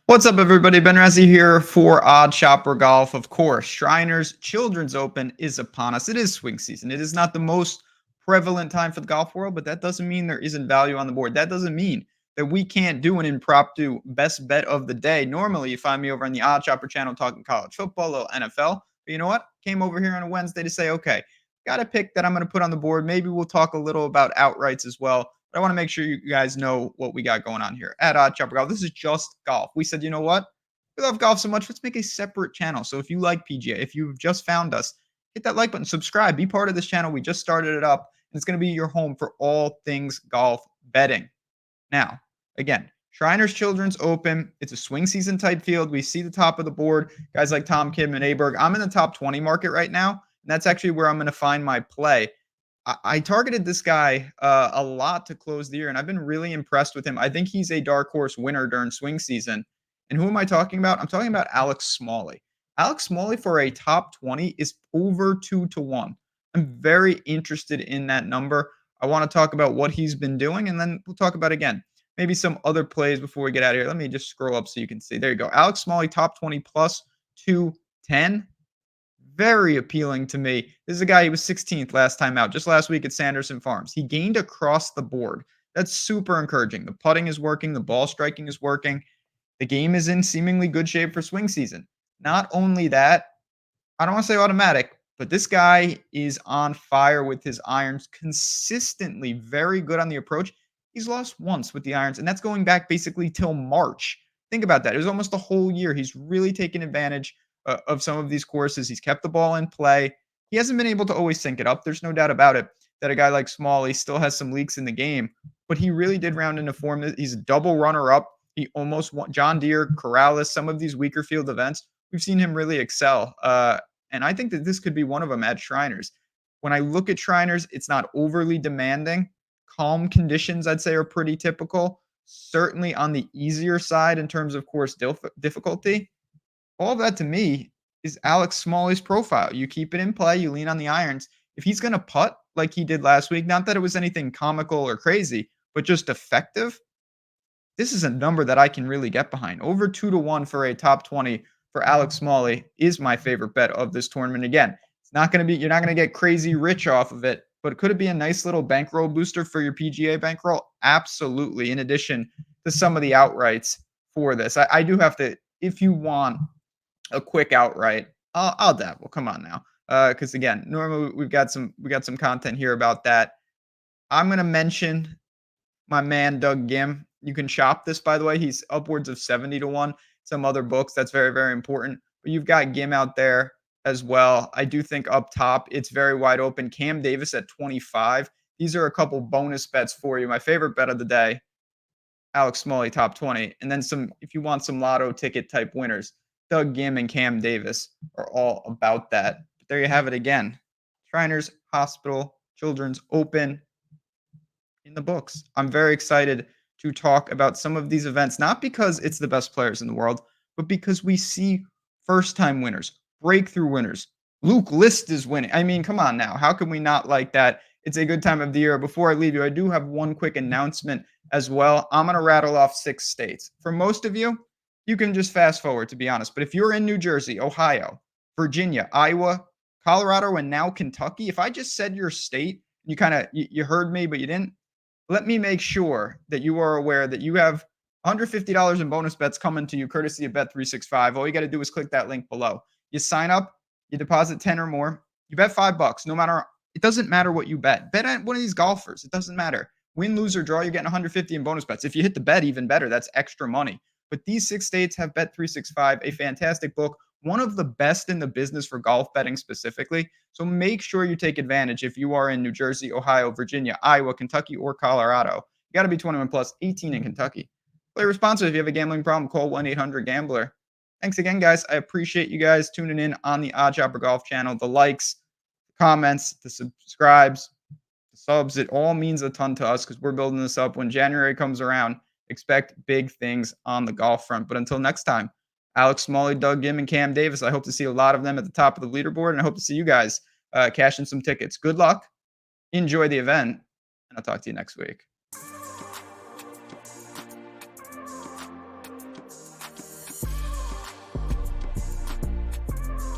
What's up, everybody? Ben Rasa here for Odd Shopper Golf. Of course, Shriners Children's Open is upon us. It is swing season. It is not the most prevalent time for the golf world, but that doesn't mean there isn't value on the board. That doesn't mean that we can't do an impromptu best bet of the day. Normally, you find me over on the Odd Shopper channel talking college football, a little NFL. But you know what? Came over here on a Wednesday to say, okay, got a pick that I'm going to put on the board. Maybe we'll talk a little about outrights as well. But I want to make sure you guys know what we got going on here at Odd Chopper Golf. This is just golf. We said, you know what? We love golf so much. Let's make a separate channel. So if you like PGA, if you've just found us, hit that like button, subscribe, be part of this channel. We just started it up, and it's going to be your home for all things golf betting. Now, again, Shriners Children's Open. It's a swing season type field. We see the top of the board. Guys like Tom Kim and Aberg. I'm in the top 20 market right now, and that's actually where I'm going to find my play. I targeted this guy a lot to close the year, and I've been really impressed with him. I think he's a dark horse winner during swing season. And who am I talking about? I'm talking about Alex Smalley. Alex Smalley for a top 20 is over 2-1. I'm very interested in that number. I want to talk about what he's been doing, and then we'll talk about again maybe some other plays before we get out of here. Let me just scroll up so you can see. There you go. Alex Smalley, top 20 plus 210. Very appealing to me. This is a guy, he was 16th last time out, just last week at Sanderson Farms. He gained across the board. That's super encouraging. The putting is working, the ball striking is working. The game is in seemingly good shape for swing season. Not only that, I don't want to say automatic, but this guy is on fire with his irons, consistently very good on the approach. He's lost once with the irons, and that's going back basically till March. Think about that. It was almost a whole year. He's really taken advantage of some of these courses. He's kept the ball in play. He hasn't been able to always sync it up. There's no doubt about it that a guy like Smalley still has some leaks in the game, but he really did round into form. He's a double runner up. He almost won John Deere, Corrales, some of these weaker field events. We've seen him really excel. And I think that this could be one of them at Shriners. When I look at Shriners, it's not overly demanding. Calm conditions, I'd say, are pretty typical. Certainly on the easier side in terms of course difficulty. All of that to me is Alex Smalley's profile. You keep it in play, you lean on the irons. If he's going to putt like he did last week, not that it was anything comical or crazy, but just effective, this is a number that I can really get behind. Over 2-1 for a top 20 for Alex Smalley is my favorite bet of this tournament. Again, it's not going to be, you're not going to get crazy rich off of it, but could it be a nice little bankroll booster for your PGA bankroll? Absolutely. In addition to some of the outrights for this, I do have to, if you want a quick outright, I'll dabble. Come on now. Because again, normally we got some content here about that. I'm gonna mention my man Doug Gim. You can shop this, by the way. He's upwards of 70-1. Some other books. That's very, very important. But you've got Gim out there as well. I do think up top, it's very wide open. Cam Davis at 25. These are a couple bonus bets for you. My favorite bet of the day, Alex Smalley, top 20. And then some, if you want some lotto ticket type winners, Doug Gim and Cam Davis are all about that. But there you have it again. Shriners Hospital Children's Open in the books. I'm very excited to talk about some of these events, not because it's the best players in the world, but because we see first time winners, breakthrough winners. Luke List is winning. I mean, come on now. How can we not like that? It's a good time of the year. Before I leave you, I do have one quick announcement as well. I'm going to rattle off 6 states. For most of you, you can just fast forward, to be honest. But if you're in New Jersey, Ohio, Virginia, Iowa, Colorado, and now Kentucky, if I just said your state, you kind of you heard me, but you didn't, let me make sure that you are aware that you have $150 in bonus bets coming to you courtesy of Bet365. All you got to do is click that link below. You sign up, you deposit 10 or more, you bet $5. No matter, it doesn't matter what you bet. Bet on one of these golfers. It doesn't matter. Win, lose, or draw, you're getting 150 in bonus bets. If you hit the bet, even better. That's extra money. But these 6 states have Bet365, a fantastic book, one of the best in the business for golf betting specifically. So make sure you take advantage if you are in New Jersey, Ohio, Virginia, Iowa, Kentucky, or Colorado. You got to be 21 plus, 18 in Kentucky. Play responsibly. If you have a gambling problem, call 1-800-GAMBLER. Thanks again, guys. I appreciate you guys tuning in on the Odd Shopper Golf channel. The likes, the comments, the subscribes, the subs, it all means a ton to us because we're building this up. When January comes around, expect big things on the golf front. But until next time, Alex Smalley, Doug Gim, and Cam Davis, I hope to see a lot of them at the top of the leaderboard, and I hope to see you guys cash in some tickets. Good luck. Enjoy the event, and I'll talk to you next week.